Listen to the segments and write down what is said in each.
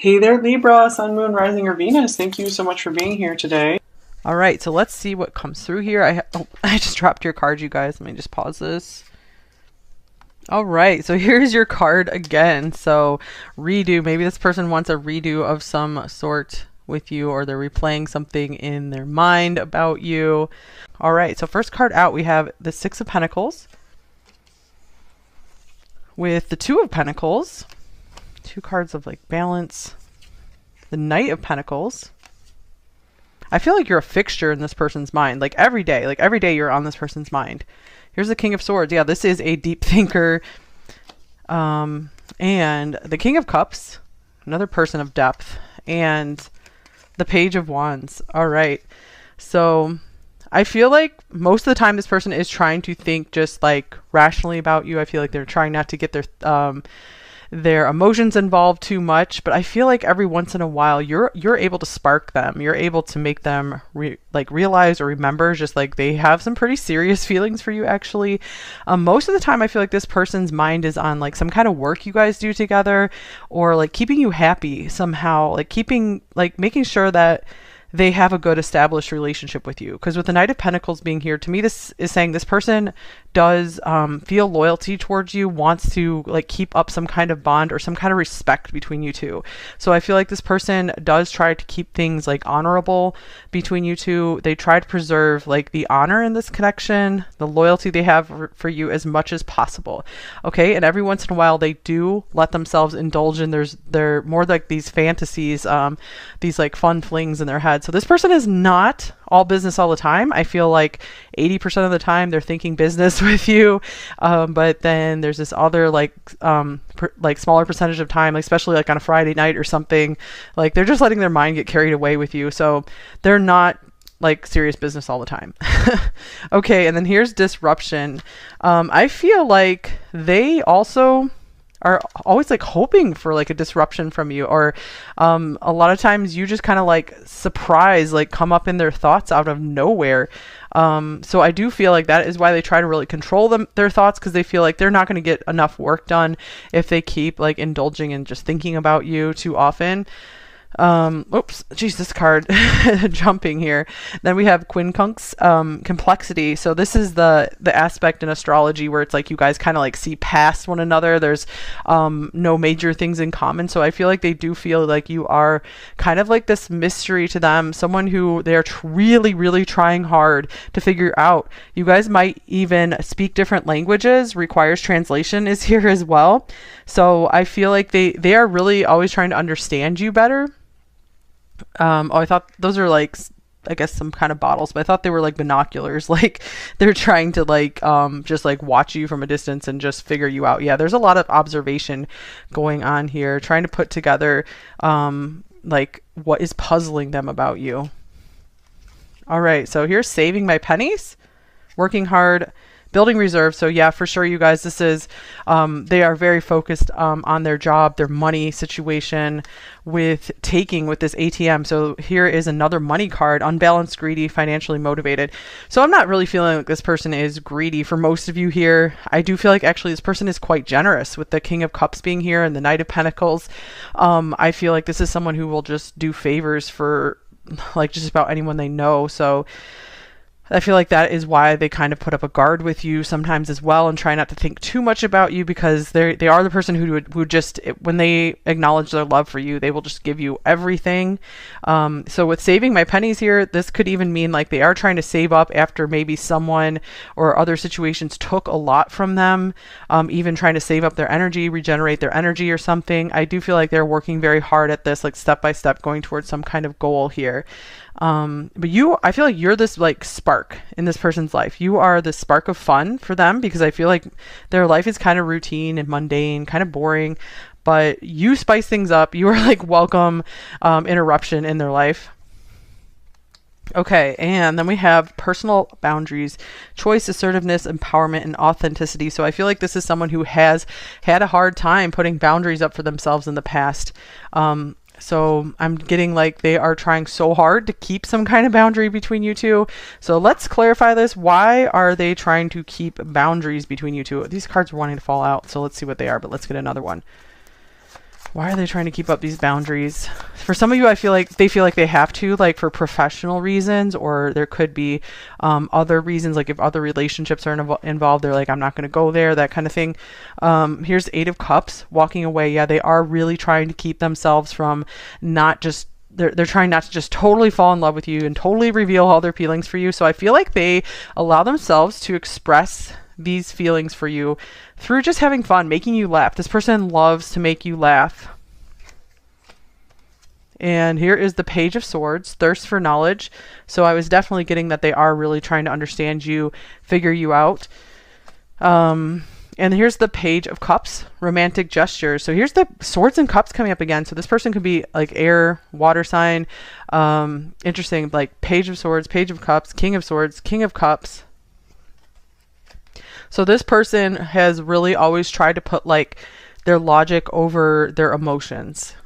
Hey there, Libra, Sun, Moon, Rising, or Venus. Thank you so much for being here today. All right, so let's see what comes through here. I just dropped your card, you guys. Let me just pause this. All right, so here's your card again. So redo. Maybe this person wants a redo of some sort with you, or they're replaying something in their mind about you. All right, so first card out, we have the Six of Pentacles with the Two of Pentacles. Two cards of like balance. The Knight of Pentacles. I feel like you're a fixture in this person's mind, like every day you're on this person's mind. Here's the King of Swords. Yeah, this is a deep thinker. And the King of Cups, another person of depth, and the Page of Wands. All right. So I feel like most of the time this person is trying to think just like rationally about you. I feel like they're trying not to get their emotions involved too much, but I feel like every once in a while you're able to spark them. You're able to make them realize or remember just like they have some pretty serious feelings for you actually. Most of the time I feel like this person's mind is on like some kind of work you guys do together, or like keeping you happy somehow, like making sure that they have a good established relationship with you. Because with the Knight of Pentacles being here, to me this is saying this person does feel loyalty towards you, wants to like keep up some kind of bond or some kind of respect between you two. So I feel like this person does try to keep things like honorable between you two. They try to preserve like the honor in this connection, the loyalty they have for you as much as possible. Okay, and every once in a while they do let themselves indulge in they're more like these fantasies, these like fun flings in their head. So this person is not all business all the time. I feel like 80% of the time they're thinking business with you, but then there's this other like smaller percentage of time, like especially like on a Friday night or something, like they're just letting their mind get carried away with you. So they're not like serious business all the time. Okay, and then here's disruption. I feel like they also are always like hoping for like a disruption from you, or a lot of times you just kind of like surprise, like come up in their thoughts out of nowhere. So I do feel like that is why they try to really control their thoughts, because they feel like they're not going to get enough work done if they keep like indulging and just thinking about you too often. Oops, geez, this card jumping here. Then we have quincunx, complexity. So this is the aspect in astrology where it's like you guys kind of like see past one another. There's no major things in common. So I feel like they do feel like you are kind of like this mystery to them, someone who they're really, really trying hard to figure out. You guys might even speak different languages, requires translation is here as well. So I feel like they are really always trying to understand you better. I thought those are like, I guess some kind of bottles, but I thought they were like binoculars. Like they're trying to like just like watch you from a distance and just figure you out. Yeah, there's a lot of observation going on here, trying to put together like what is puzzling them about you. All right, so here's saving my pennies, working hard, building reserves. So yeah, for sure, you guys, this is, they are very focused on their job, their money situation with this ATM. So here is another money card, unbalanced, greedy, financially motivated. So I'm not really feeling like this person is greedy for most of you here. I do feel like actually this person is quite generous with the King of Cups being here and the Knight of Pentacles. I feel like this is someone who will just do favors for like just about anyone they know. So I feel like that is why they kind of put up a guard with you sometimes as well, and try not to think too much about you, because they are the person who just, when they acknowledge their love for you, they will just give you everything. So with saving my pennies here, this could even mean like they are trying to save up after maybe someone or other situations took a lot from them, even trying to save up their energy, regenerate their energy or something. I do feel like they're working very hard at this, like step by step, going towards some kind of goal here. But I feel like you're this like spark in this person's life. You are the spark of fun for them, because I feel like their life is kind of routine and mundane, kind of boring, but you spice things up. You are like welcome interruption in their life. Okay, and then we have personal boundaries, choice, assertiveness, empowerment, and authenticity. So I feel like this is someone who has had a hard time putting boundaries up for themselves in the past. So I'm getting like they are trying so hard to keep some kind of boundary between you two. So let's clarify this. Why are they trying to keep boundaries between you two? These cards are wanting to fall out, so let's see what they are, but let's get another one. Why are they trying to keep up these boundaries? For some of you, I feel like they have to, like for professional reasons, or there could be other reasons, like if other relationships are involved, they're like, I'm not going to go there, that kind of thing. Here's Eight of Cups, walking away. Yeah, they are really trying to keep themselves from not just, they're trying not to just totally fall in love with you and totally reveal all their feelings for you. So I feel like they allow themselves to express these feelings for you through just having fun, making you laugh. This person loves to make you laugh. And here is the Page of Swords, thirst for knowledge. So I was definitely getting that they are really trying to understand you, figure you out. And here's the Page of Cups, romantic gestures. So here's the Swords and Cups coming up again. So this person could be like air, water sign. Interesting, like Page of Swords, Page of Cups, King of Swords, King of Cups. So this person has really always tried to put like their logic over their emotions.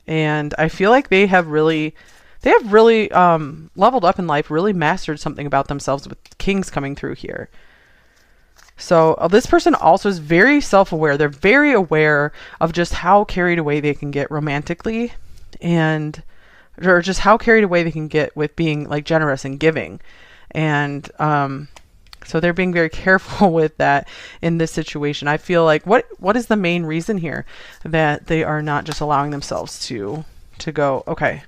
And I feel like they have really leveled up in life, really mastered something about themselves with kings coming through here. So this person also is very self-aware. They're very aware of just how carried away they can get romantically, or just how carried away they can get with being like generous and giving. And so they're being very careful with that in this situation. I feel like what is the main reason here that they are not just allowing themselves to go, okay.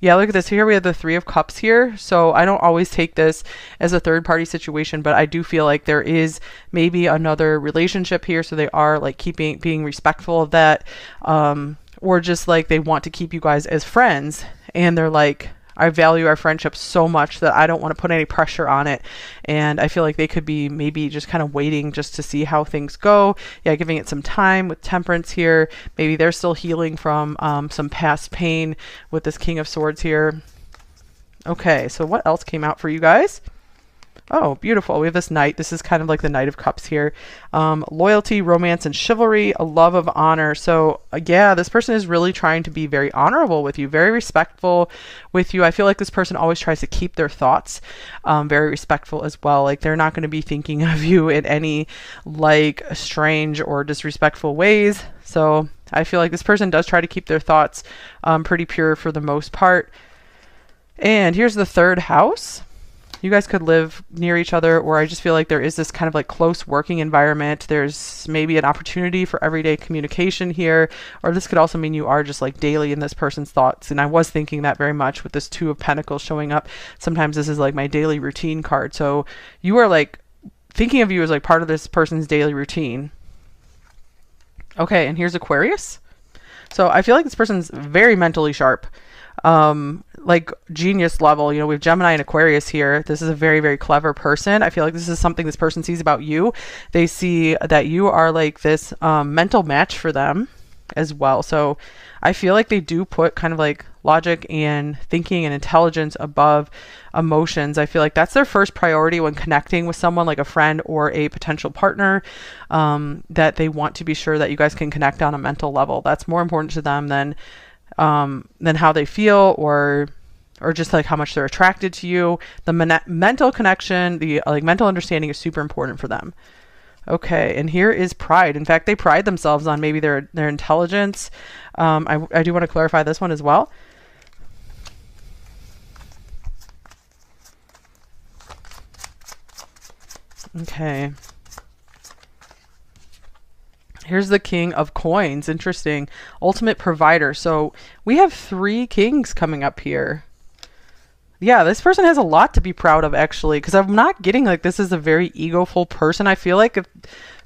Yeah, look at this. Here we have the Three of Cups here. So I don't always take this as a third party situation, but I do feel like there is maybe another relationship here. So they are like being respectful of that. Or just like they want to keep you guys as friends, and they're like, I value our friendship so much that I don't want to put any pressure on it. And I feel like they could be maybe just kind of waiting just to see how things go. Yeah, giving it some time with Temperance here. Maybe they're still healing from some past pain with this King of Swords here. Okay, so what else came out for you guys? Oh, beautiful. We have this Knight. This is kind of like the Knight of Cups here. Loyalty, romance, and chivalry, a love of honor. So yeah, this person is really trying to be very honorable with you, very respectful with you. I feel like this person always tries to keep their thoughts very respectful as well. Like they're not going to be thinking of you in any like strange or disrespectful ways. So I feel like this person does try to keep their thoughts pretty pure for the most part. And here's the third house. You guys could live near each other, or I just feel like there is this kind of like close working environment. There's maybe an opportunity for everyday communication here, or this could also mean you are just like daily in this person's thoughts. And I was thinking that very much with this Two of Pentacles showing up. Sometimes this is like my daily routine card. So you are like thinking of you as like part of this person's daily routine. Okay, and here's Aquarius. So I feel like this person's very mentally sharp. Like genius level. You know, we have Gemini and Aquarius here. This is a very, very clever person. I feel like this is something this person sees about you. They see that you are like this mental match for them as well. So I feel like they do put kind of like logic and thinking and intelligence above emotions. I feel like that's their first priority when connecting with someone like a friend or a potential partner, that they want to be sure that you guys can connect on a mental level. That's more important to them than how they feel or just like how much they're attracted to you. The mental connection, the like mental understanding is super important for them. Okay, and here is pride. In fact, they pride themselves on maybe their intelligence. I do want to clarify this one as well. Okay. Here's the King of Coins. Interesting. Ultimate provider. So we have 3 kings coming up here. Yeah, this person has a lot to be proud of, actually, because I'm not getting like this is a very egoful person. I feel like if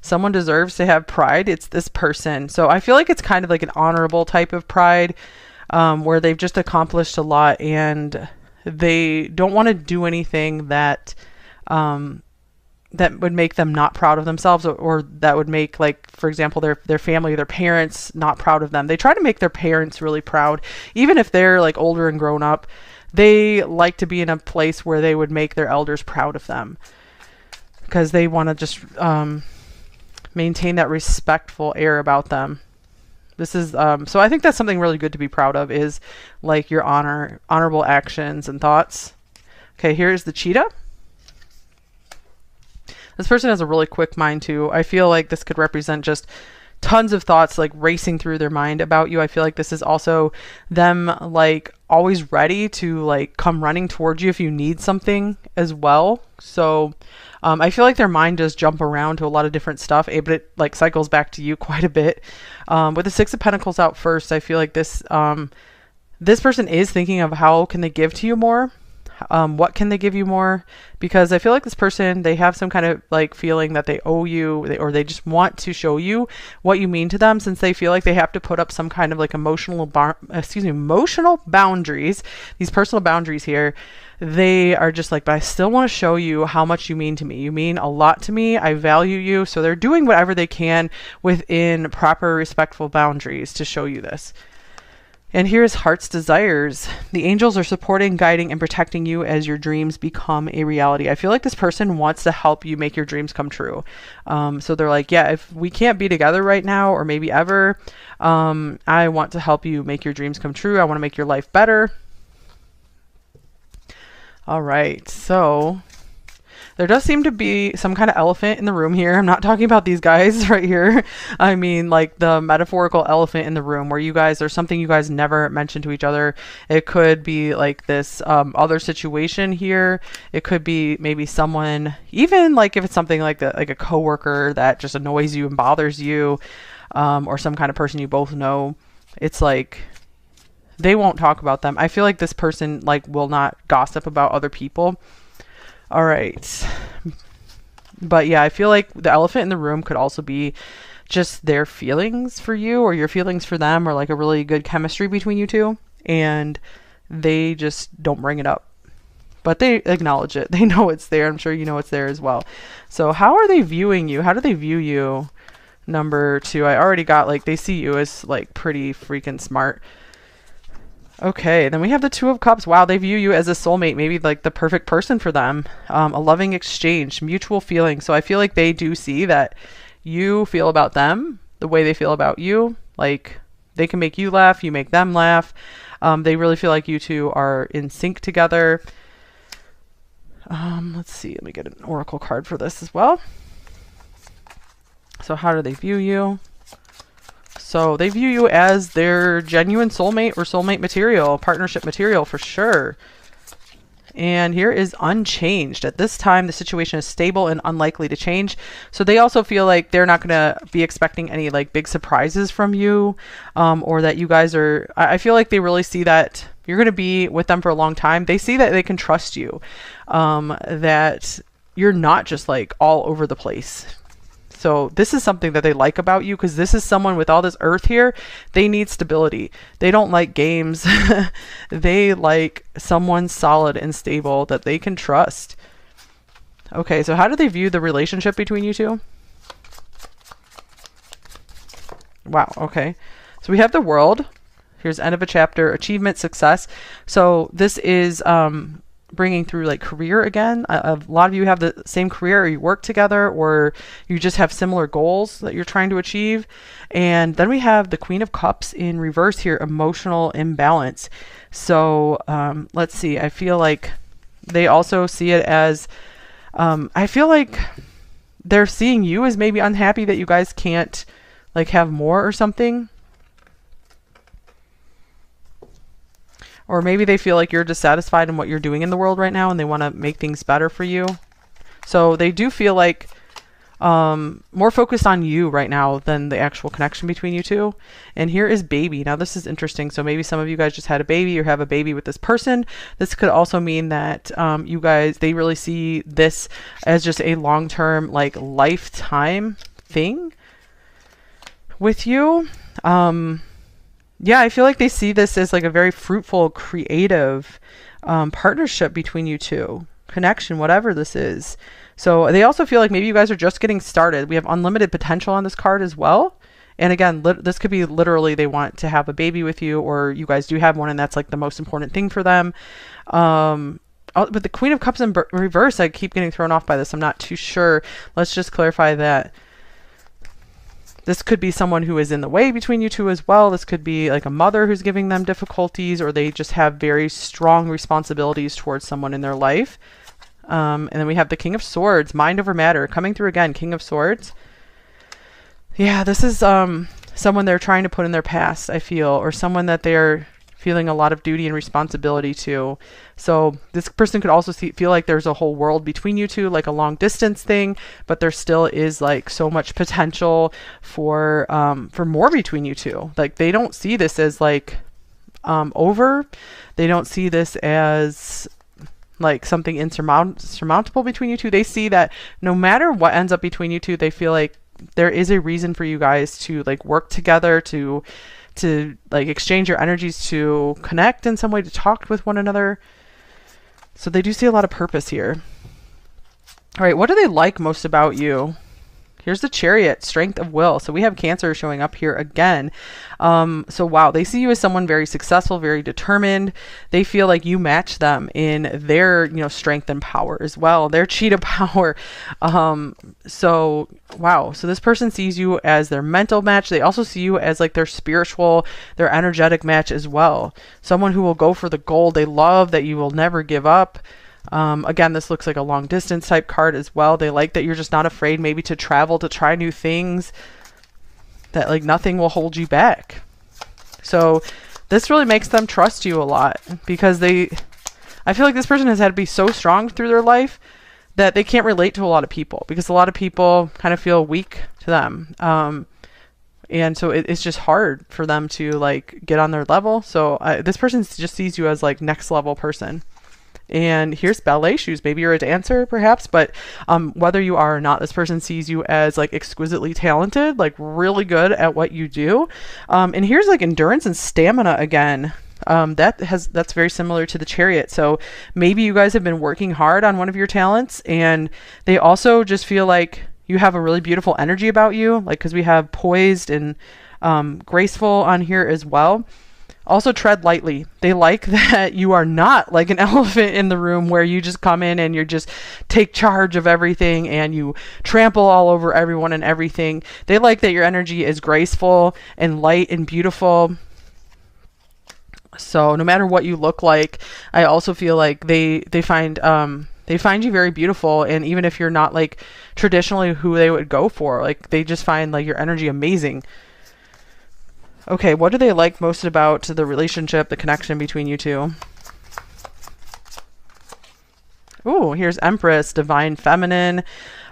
someone deserves to have pride, it's this person. So I feel like it's kind of like an honorable type of pride, where they've just accomplished a lot and they don't want to do anything that that would make them not proud of themselves, or that would make, like, for example, their family, their parents not proud of them. They try to make their parents really proud, even if they're like older and grown up. They like to be in a place where they would make their elders proud of them, because they want to just maintain that respectful air about them. This is so I think that's something really good to be proud of, is like your honorable actions and thoughts. Okay, here's the cheetah. This person has a really quick mind too. I feel like this could represent just tons of thoughts like racing through their mind about you. I feel like this is also them like always ready to like come running towards you if you need something as well. So I feel like their mind does jump around to a lot of different stuff, but it like cycles back to you quite a bit. With the Six of Pentacles out first, I feel like this this person is thinking of how can they give to you more. What can they give you more? Because I feel like this person, they have some kind of like feeling that they owe you, or they just want to show you what you mean to them, since they feel like they have to put up some kind of like emotional boundaries, these personal boundaries here. They are just like, but I still want to show you how much you mean to me. You mean a lot to me. I value you. So they're doing whatever they can within proper, respectful boundaries to show you this. And here's heart's desires. The angels are supporting, guiding, and protecting you as your dreams become a reality. I feel like this person wants to help you make your dreams come true. So they're like, yeah, if we can't be together right now, or maybe ever, I want to help you make your dreams come true. I want to make your life better. All right, so there does seem to be some kind of elephant in the room here. I'm not talking about these guys right here. I mean like the metaphorical elephant in the room where you guys, there's something you guys never mention to each other. It could be like this other situation here. It could be maybe someone, even like if it's something like like a coworker that just annoys you and bothers you, or some kind of person you both know. It's like they won't talk about them. I feel like this person like will not gossip about other people. All right. But yeah, I feel like the elephant in the room could also be just their feelings for you, or your feelings for them, or like a really good chemistry between you two. And they just don't bring it up. But they acknowledge it. They know it's there. I'm sure you know it's there as well. So how are they viewing you? How do they view you? Number 2. I already got like they see you as like pretty freaking smart. Okay, then we have the Two of Cups. Wow, they view you as a soulmate, maybe like the perfect person for them. A loving exchange, mutual feeling. So I feel like they do see that you feel about them the way they feel about you. Like they can make you laugh, you make them laugh. They really feel like you two are in sync together. Let's see, let me get an oracle card for this as well. So how do they view you? So they view you as their genuine soulmate or soulmate material, partnership material for sure. And here is unchanged. At this time, the situation is stable and unlikely to change. So they also feel like they're not going to be expecting any like big surprises from you, or that you guys are, I feel like they really see that you're going to be with them for a long time. They see that they can trust you, that you're not just like all over the place. So this is something that they like about you, because this is someone with all this earth here. They need stability. They don't like games. They like someone solid and stable that they can trust. Okay, so how do they view the relationship between you two? Wow, okay. So we have the World. Here's end of a chapter, achievement, success. So this is bringing through like career again. A lot of you have the same career, or you work together, or you just have similar goals that you're trying to achieve. And then we have the Queen of Cups in reverse here, emotional imbalance. So let's see, I feel like they also see it as I feel like they're seeing you as maybe unhappy that you guys can't like have more or something. Or maybe they feel like you're dissatisfied in what you're doing in the world right now, and they want to make things better for you. So they do feel like more focused on you right now than the actual connection between you two. And here is baby. Now this is interesting. So maybe some of you guys just had a baby or have a baby with this person. This could also mean that you guys, they really see this as just a long-term, like lifetime thing with you. Yeah, I feel like they see this as like a very fruitful, creative partnership between you two. Connection, whatever this is. So they also feel like maybe you guys are just getting started. We have unlimited potential on this card as well. And again, this could be literally they want to have a baby with you, or you guys do have one and that's like the most important thing for them. But the Queen of Cups in reverse, I keep getting thrown off by this. I'm not too sure. Let's just clarify that. This could be someone who is in the way between you two as well. This could be like a mother who's giving them difficulties, or they just have very strong responsibilities towards someone in their life. And then we have the King of Swords, mind over matter, coming through again, King of Swords. Yeah, this is someone they're trying to put in their past, I feel, or someone that they're feeling a lot of duty and responsibility to. So this person could also feel like there's a whole world between you two, like a long distance thing, but there still is like so much potential for more between you two. Like they don't see this as like over. They don't see this as like something insurmountable between you two. They see that no matter what ends up between you two, they feel like there is a reason for you guys to like work together, to like exchange your energies, to connect in some way, to talk with one another. So they do see a lot of purpose here. All right, what do they like most about you? Here's the Chariot, strength of will. So we have Cancer showing up here again. So wow, they see you as someone very successful, very determined. They feel like you match them in their, strength and power as well, their cheetah power. So wow, so this person sees you as their mental match. They also see you as like their spiritual, their energetic match as well. Someone who will go for the goal. They love that you will never give up. Again, this looks like a long distance type card as well. They like that you're just not afraid maybe to travel, to try new things, that like nothing will hold you back. So this really makes them trust you a lot, because I feel like this person has had to be so strong through their life that they can't relate to a lot of people, because a lot of people kind of feel weak to them. And so it's just hard for them to like get on their level. So this person just sees you as like next level person. And here's ballet shoes. Maybe you're a dancer perhaps, but whether you are or not, this person sees you as like exquisitely talented, like really good at what you do. And here's like endurance and stamina again. That's very similar to the Chariot. So maybe you guys have been working hard on one of your talents, and they also just feel like you have a really beautiful energy about you, like because we have poised and graceful on here as well. Also tread lightly. They like that you are not like an elephant in the room where you just come in and you just take charge of everything and you trample all over everyone and everything. They like that your energy is graceful and light and beautiful. So no matter what you look like, I also feel like they find you very beautiful. And even if you're not like traditionally who they would go for, like they just find like your energy amazing. Okay, what do they like most about the relationship, the connection between you two? Oh, here's Empress, divine feminine.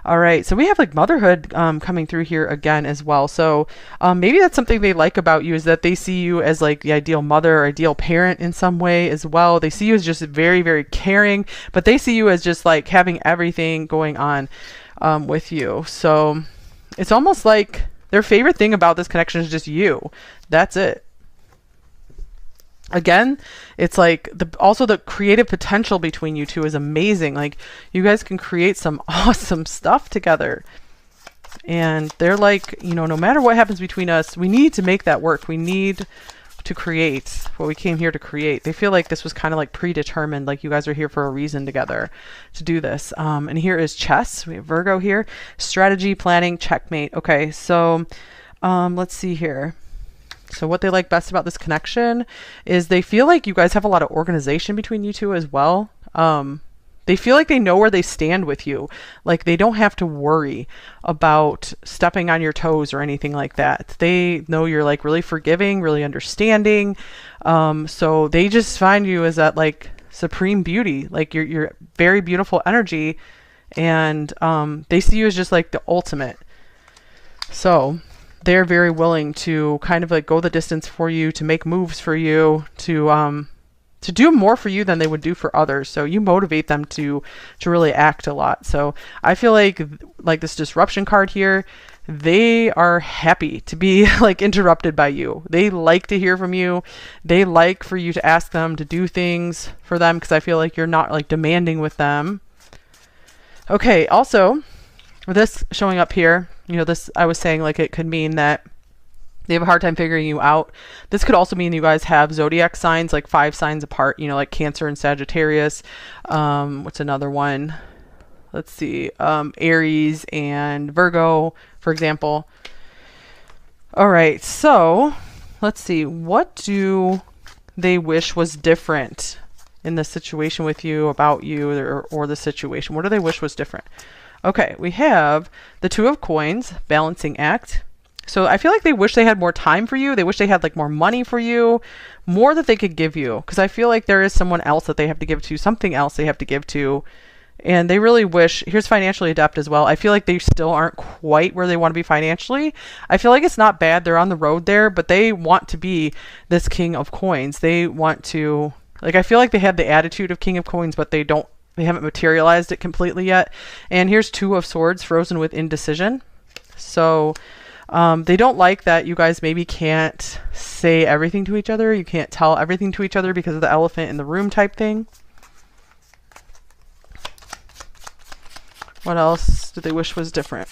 All right, so we have like motherhood coming through here again as well. So maybe that's something they like about you, is that they see you as like the ideal mother or ideal parent in some way as well. They see you as just very, very caring, but they see you as just like having everything going on with you. So it's almost like their favorite thing about this connection is just you. That's it. Again, it's like also the creative potential between you two is amazing. Like you guys can create some awesome stuff together. And they're like, no matter what happens between us, we need to make that work. We need to create what we came here to create. They feel like this was kind of like predetermined, like you guys are here for a reason together to do this. And here is chess. We have Virgo here. Strategy, planning, checkmate. Okay, so let's see here. So what they like best about this connection is they feel like you guys have a lot of organization between you two as well. They feel like they know where they stand with you. Like they don't have to worry about stepping on your toes or anything like that. They know you're like really forgiving, really understanding. So they just find you as that like supreme beauty, like you're very beautiful energy. And they see you as just like the ultimate. So they're very willing to kind of like go the distance for you, to make moves for you, to do more for you than they would do for others. So you motivate them to really act a lot. So I feel like this disruption card here, they are happy to be like interrupted by you. They like to hear from you. They like for you to ask them to do things for them, because I feel like you're not like demanding with them. Okay, also this showing up here, this I was saying like it could mean that they have a hard time figuring you out. This could also mean you guys have zodiac signs, like 5 signs apart, like Cancer and Sagittarius. What's another one? Let's see, Aries and Virgo, for example. All right, so let's see, what do they wish was different in the situation with you, about you, or the situation? What do they wish was different? Okay, we have the 2 of Coins, balancing act. So I feel like they wish they had more time for you. They wish they had like more money for you, more that they could give you. Because I feel like there is someone else that they have to give to, something else they have to give to. And they really wish, here's financially adept as well. I feel like they still aren't quite where they want to be financially. I feel like it's not bad. They're on the road there, but they want to be this king of coins. They want to, like, I feel like they have the attitude of king of coins, but they haven't materialized it completely yet. And here's two of swords frozen with indecision. So they don't like that you guys maybe can't say everything to each other. You can't tell everything to each other because of the elephant in the room type thing. What else do they wish was different?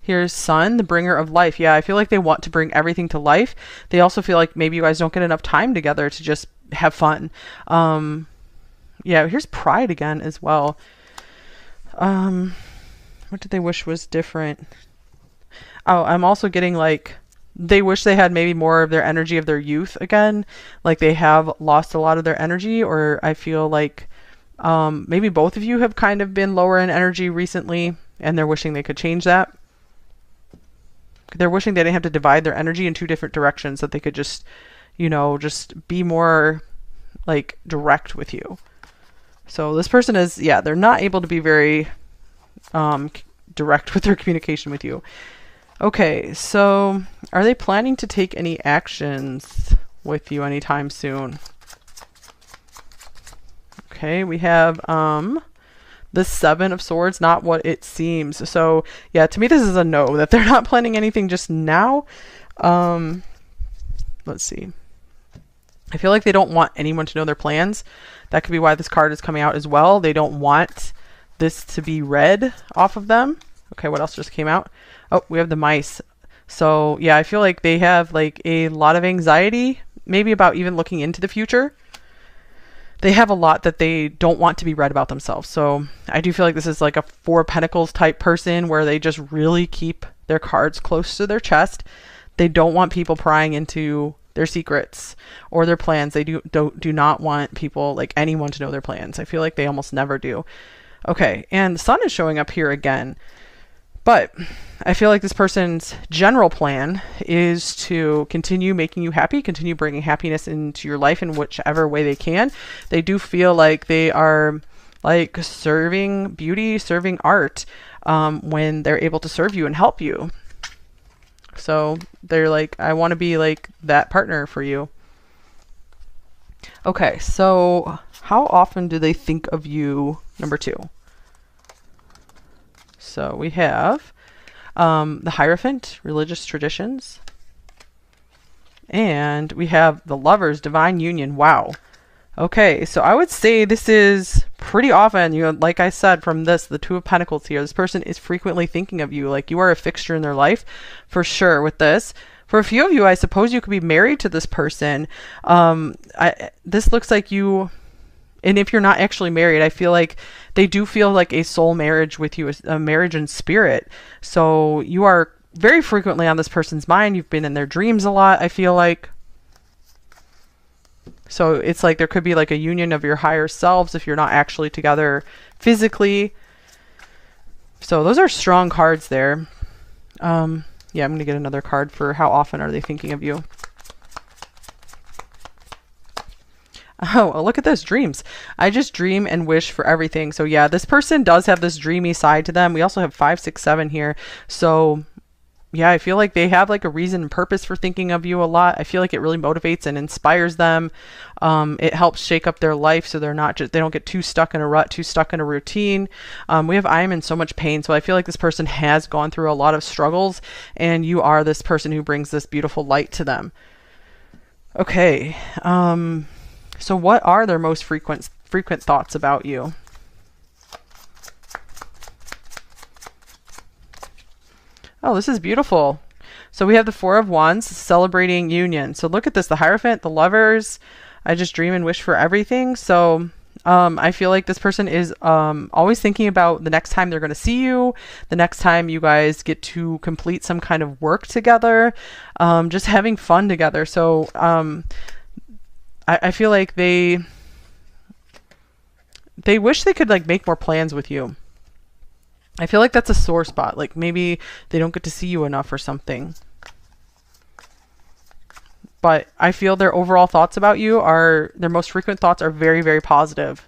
Here's Sun, the bringer of life. Yeah, I feel like they want to bring everything to life. They also feel like maybe you guys don't get enough time together to just have fun. Yeah, here's Pride again as well. What did they wish was different? Oh, I'm also getting like, they wish they had maybe more of their energy of their youth again. Like they have lost a lot of their energy, or I feel like maybe both of you have kind of been lower in energy recently, and they're wishing they could change that. They're wishing they didn't have to divide their energy in two different directions, that they could just, you know, just be more like direct with you. So this person is, yeah, they're not able to be very direct with their communication with you. Okay, so are they planning to take any actions with you anytime soon? Okay, we have the Seven of Swords, not what it seems. So yeah, to me this is a no, that they're not planning anything just now. Let's see. I feel like they don't want anyone to know their plans. That could be why this card is coming out as well. They don't want this to be read off of them. Okay, what else just came out? Oh, we have the mice. So yeah, I feel like they have like a lot of anxiety, maybe about even looking into the future. They have a lot that they don't want to be read about themselves. So I do feel like this is like a Four of Pentacles type person, where they just really keep their cards close to their chest. They don't want people prying into their secrets or their plans. They do not want people, like anyone, to know their plans. I feel like they almost never do. Okay, and the Sun is showing up here again. But I feel like this person's general plan is to continue making you happy, continue bringing happiness into your life in whichever way they can. They do feel like they are like serving beauty, serving art, when they're able to serve you and help you. So they're like, I want to be like that partner for you. Okay, so how often do they think of you, number two? So we have the Hierophant, religious traditions. And we have the Lovers, divine union. Wow. Okay, so I would say this is pretty often, you know, like I said, from this, the Two of Pentacles here, this person is frequently thinking of you. Like you are a fixture in their life for sure with this. For a few of you, I suppose you could be married to this person. This looks like you... And if you're not actually married, I feel like they do feel like a soul marriage with you, a marriage in spirit. So you are very frequently on this person's mind. You've been in their dreams a lot, I feel like. So it's like there could be like a union of your higher selves if you're not actually together physically. So those are strong cards there. Yeah, I'm going to get another card for how often are they thinking of you. Oh, well, look at this, dreams. I just dream and wish for everything. So yeah, this person does have this dreamy side to them. We also have 5, 6, 7 here. So yeah, I feel like they have like a reason and purpose for thinking of you a lot. I feel like it really motivates and inspires them. It helps shake up their life so they're not just, they don't get too stuck in a rut, too stuck in a routine. We have I am in so much pain. So I feel like this person has gone through a lot of struggles, and you are this person who brings this beautiful light to them. Okay. So what are their most frequent thoughts about you? Oh, this is beautiful. So we have the Four of Wands, celebrating union. So look at this, the Hierophant, the Lovers. I just dream and wish for everything. So I feel like this person is always thinking about the next time they're going to see you, the next time you guys get to complete some kind of work together, just having fun together. So I feel like they wish they could like make more plans with you. I feel like that's a sore spot. Like maybe they don't get to see you enough or something. But I feel their overall thoughts about you are, their most frequent thoughts are very, very positive.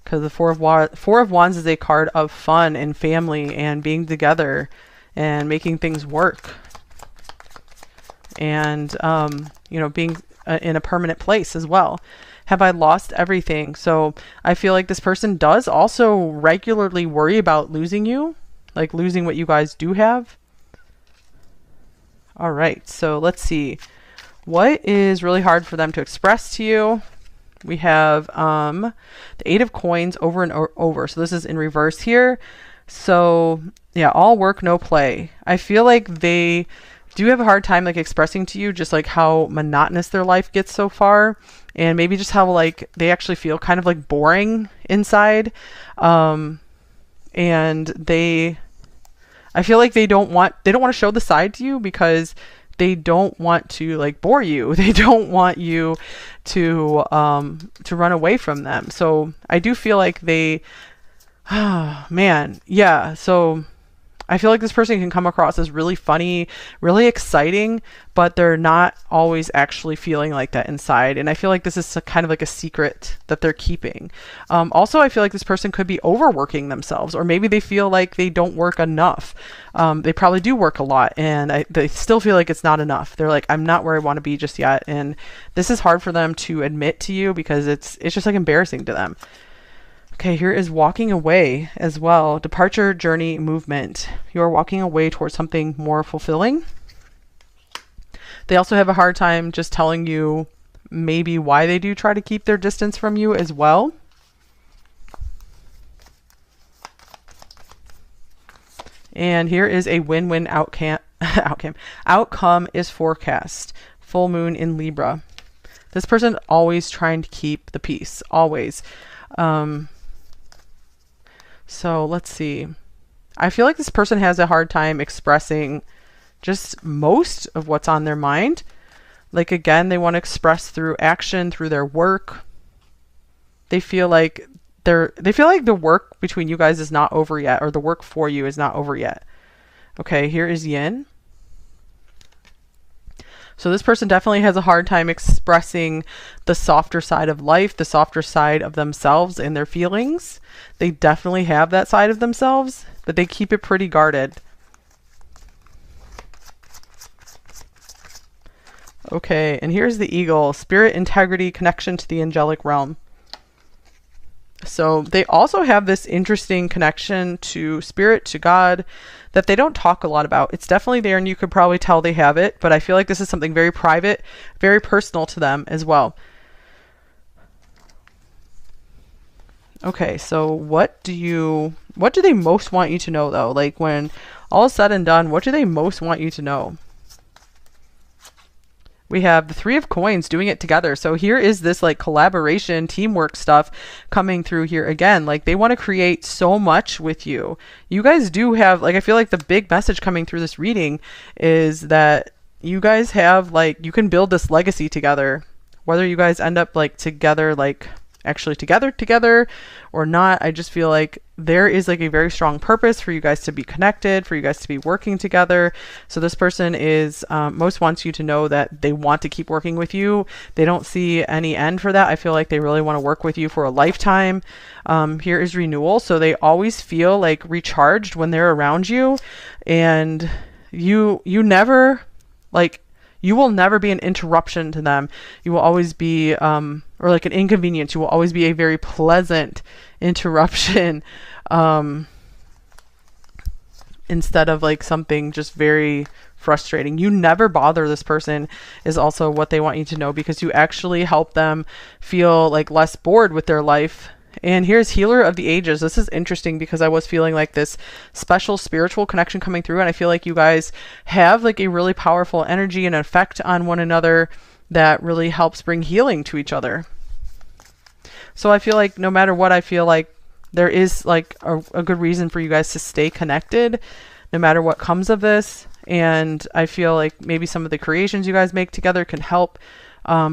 Because the Four of Wands is a card of fun and family and being together and making things work. And, you know, being in a permanent place as well. Have I lost everything? So I feel like this person does also regularly worry about losing you, like losing what you guys do have. All right, so let's see. What is really hard for them to express to you? We have the Eight of Coins over and over. So this is in reverse here. So yeah, all work, no play. I feel like they do have a hard time like expressing to you just like how monotonous their life gets so far, and maybe just how like they actually feel kind of like boring inside. And I feel like they don't want to show the side to you because they don't want to like bore you. They don't want you to run away from them. So I do feel like they, man, yeah. So I feel like this person can come across as really funny, really exciting, but they're not always actually feeling like that inside. And I feel like this is kind of like a secret that they're keeping. Also, I feel like this person could be overworking themselves, or maybe they feel like they don't work enough. They probably do work a lot, and they still feel like it's not enough. They're like, I'm not where I want to be just yet. And this is hard for them to admit to you because it's just like embarrassing to them. Okay, here is walking away as well. Departure, journey, movement. You are walking away towards something more fulfilling. They also have a hard time just telling you maybe why they do try to keep their distance from you as well. And here is a win-win outcome is forecast. Full moon in Libra. This person always trying to keep the peace, always. So let's see. I feel like this person has a hard time expressing just most of what's on their mind. Like, again, they want to express through action, through their work. They feel like the work between you guys is not over yet, or the work for you is not over yet. Okay, here is Yin. So this person definitely has a hard time expressing the softer side of life, the softer side of themselves and their feelings. They definitely have that side of themselves, but they keep it pretty guarded. Okay, and here's the Eagle. Spirit, integrity, connection to the angelic realm. So they also have this interesting connection to spirit, to God, that they don't talk a lot about. It's definitely there, and you could probably tell they have it, but I feel like this is something very private, very personal to them as well. Okay, so what do they most want you to know, though? Like, when all is said and done, what do they most want you to know? We have the Three of Coins, doing it together. So here is this like collaboration, teamwork stuff coming through here again. Like, they want to create so much with you. You guys do have, like, I feel like the big message coming through this reading is that you guys have, like, you can build this legacy together. Whether you guys end up like together, like actually together or not, I just feel like there is like a very strong purpose for you guys to be connected, for you guys to be working together. So this person is most wants you to know that they want to keep working with you. They don't see any end for that. I feel like they really want to work with you for a lifetime. Here is renewal. So they always feel like recharged when they're around you, and you never, like, you will never be an interruption to them. You will always be, or like an inconvenience. You will always be a very pleasant interruption, instead of like something just very frustrating. You never bother this person is also what they want you to know, because you actually help them feel like less bored with their life. And here's Healer of the Ages. This is interesting because I was feeling like this special spiritual connection coming through, and I feel like you guys have like a really powerful energy and effect on one another that really helps bring healing to each other. So I feel like no matter what, I feel like there is like a good reason for you guys to stay connected no matter what comes of this. And I feel like maybe some of the creations you guys make together can help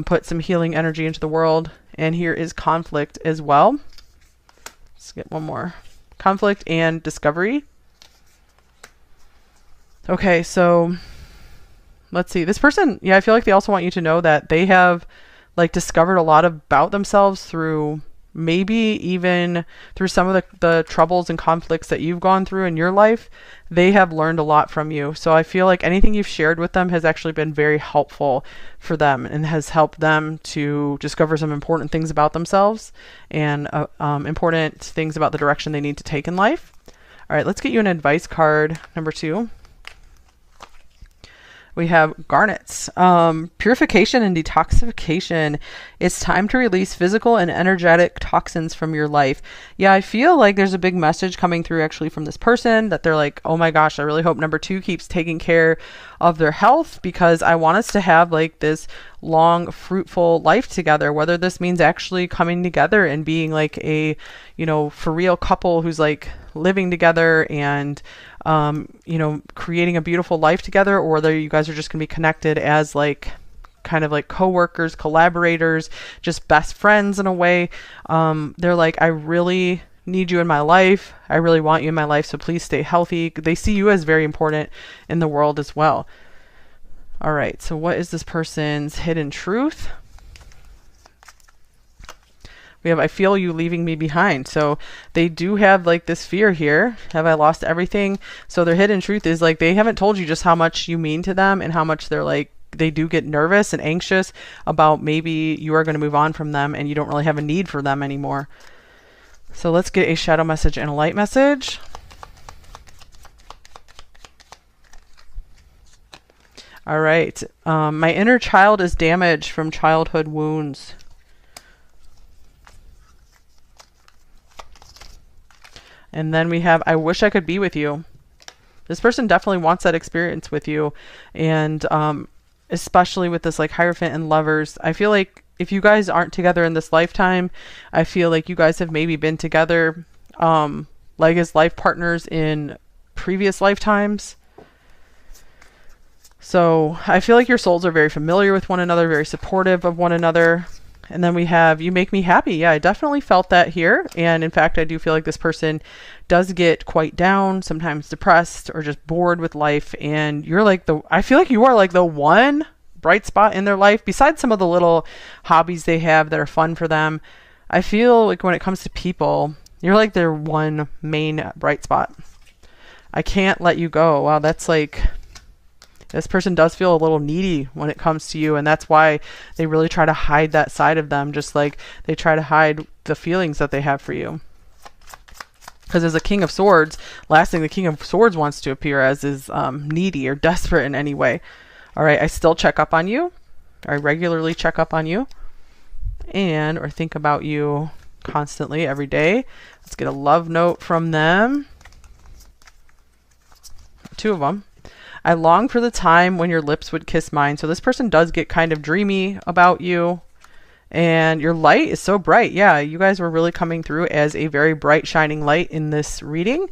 put some healing energy into the world. And here is Conflict as well. Let's get one more conflict and discovery. Okay, so let's see. This person, yeah, I feel like they also want you to know that they have like discovered a lot about themselves through maybe even through some of the troubles and conflicts that you've gone through in your life. They have learned a lot from you. So I feel like anything you've shared with them has actually been very helpful for them and has helped them to discover some important things about themselves and important things about the direction they need to take in life. All right, let's get you an advice card, number 2. We have garnets. Purification and detoxification. It's time to release physical and energetic toxins from your life. Yeah, I feel like there's a big message coming through actually from this person that they're like, oh my gosh, I really hope number 2 keeps taking care of their health, because I want us to have like this long, fruitful life together, whether this means actually coming together and being like a, you know, for real couple who's like living together and you know, creating a beautiful life together, or whether you guys are just going to be connected as like kind of like co-workers, collaborators, just best friends in a way. They're like, I really need you in my life. I really want you in my life. So please stay healthy. They see you as very important in the world as well. All right. So what is this person's hidden truth? We have, I feel you leaving me behind. So they do have like this fear here. Have I lost everything? So their hidden truth is like, they haven't told you just how much you mean to them and how much they're like, they do get nervous and anxious about maybe you are going to move on from them and you don't really have a need for them anymore. So let's get a shadow message and a light message. All right. My inner child is damaged from childhood wounds. And then we have, I wish I could be with you. This person definitely wants that experience with you. And especially with this like Hierophant and Lovers, I feel like if you guys aren't together in this lifetime, I feel like you guys have maybe been together like as life partners in previous lifetimes. So I feel like your souls are very familiar with one another, very supportive of one another. And then we have, you make me happy. Yeah, I definitely felt that here. And in fact, I do feel like this person does get quite down, sometimes depressed or just bored with life. And you're like I feel like you are like the one bright spot in their life, besides some of the little hobbies they have that are fun for them. I feel like when it comes to people, you're like their one main bright spot. I can't let you go. Wow, that's like, this person does feel a little needy when it comes to you, and that's why they really try to hide that side of them, just like they try to hide the feelings that they have for you. Because as a King of Swords, last thing the King of Swords wants to appear as is needy or desperate in any way. All right, I still check up on you. I regularly check up on you and or think about you constantly every day. Let's get a love note from them. 2 of them. I long for the time when your lips would kiss mine. So this person does get kind of dreamy about you. And your light is so bright. Yeah, you guys were really coming through as a very bright, shining light in this reading.